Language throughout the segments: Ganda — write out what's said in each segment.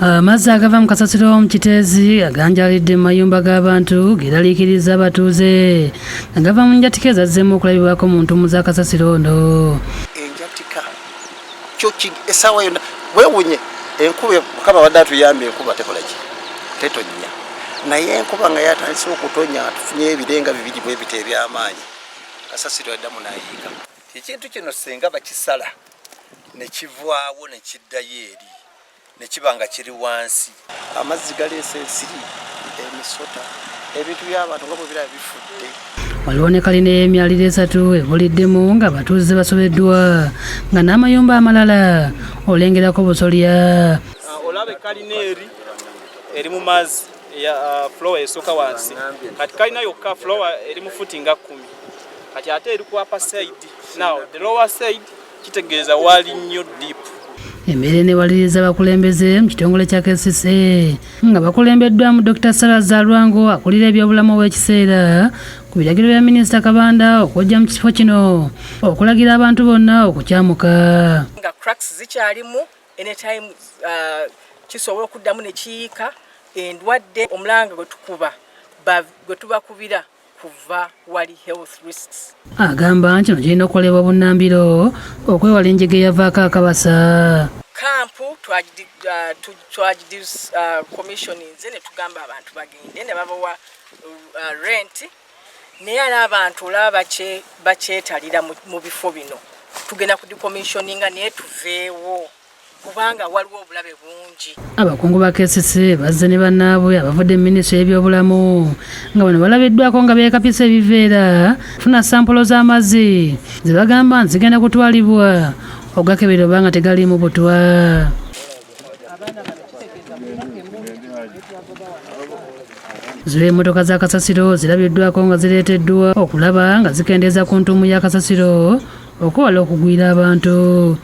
Amazzi agava mu kasasiro mu Kiteezi aganjalidde mu mayumba g'abantu geraliikiriza abatuuze agava mu njatika ezazzeemu okulabibwako mu ntuumu za kasasiro ono. Enjatika kyo essaawa yonna weewunye enkuba Mukama wadde atuyambe enkuba tekolaki tetonnya naye enkuba nga yatandise okutonya tufunye ebirenga bibiri bwe bite eby'amaanyi kasasiro addamu n'ayiika. Ekintu kino singa bakisala ne kivaawo ne kiddayo eri ne kiba nga kiri wansi amazzi galeese ensiri emisota ebintu by'abantu nga bwe biraba bifudde. Waliwo ne kalina y'emyaliro 3 ebuliddemu nga abatuuze basobeddwa nga n'amayumba amalala olengerako busolya. Olabe kalina eri mu mazzi ya floor esooka wansi kati kalina yokka floor eri mu futi nga 10 kati ate eri ku upper side. Now the lower side kitegeeza wali nnyo deep. Embeera enewaliriza abakulembeze mu kitongole kya KCC nga bakulembeddwamu Dr. Sarah Zalwango akulira ebyobulamu ow'ekiseera ku biragiro bya Minisita Kabanda okujja mu kifo kino okulagira abantu bonna okukyamuka. Nga cracks zikyalimu anytime kisobola okuddamu ne kiyiika endwadde omulanga gwe tubakubira kuva wali health risks. Agamba kino kirina okukolebwa bunnambiro okwewala enjege yavaako akabasa. Kampu commissioninze ne tugamba abantu bagende ne babawa rent naye ala abantu olaba bakyetalira mu bifo bino tugenda ku decommissioninga naye tuveewo kubanga waliwo obulabe bungi. Abakungu ba KCC bazze ne bannaabwe abavudde mu Minisitule y'ebyobulamu nga bano balabiddwako nga beekapisa ebiveera kufuna sampolo z'amazzi ze bagamba zigenda kutwalibwa ogakebera oba nga tegaliimu butwa. Ziri emmotoka za kasasiro zirabiddwako nga zireeteddwa okulaba nga zikendeeza ku ntuumu ya kasasiro okwewala okugwira abantu.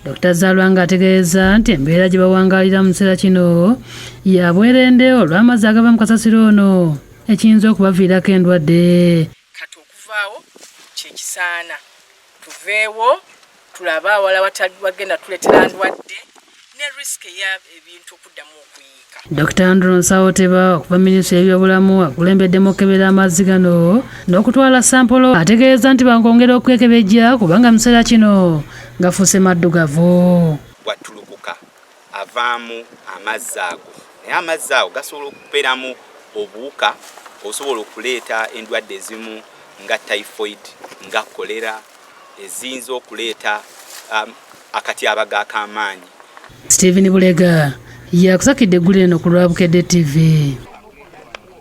Dr. Zalwanga ategeeza nti embeera gye bawangaalira mu kiseera kino ya bwerende olw'amazzi agava mu kasasiro ono ekiyinza okubaviirako endwadde. Kati okuvaawo kyekisaana tuveewo tulabe awala wagenda tuleetera ndwadde ne risiki y'ebintu okuddamu okuyiika. Dr. Andrew Nsawoteba okuva Minisitule y'ebyobulamu akulembeddemu okukebera amazzi gano n'okutwala sampolo ategeeza nti bakwongera okwekebejja kubanga mu kiseera kino gafuuse maddugavu. Bwatulukuka avaamu amazzi ago naye amazzi ago gasobola okubeeramu obuwuka osobola okuleeta endwadde ezimu nga typhoid nga kolera eziyinza okuleeta akatyabaga ak'amaanyi. Stephen Bulega yakusakidde eggulu eno ku Lwabukedde TV.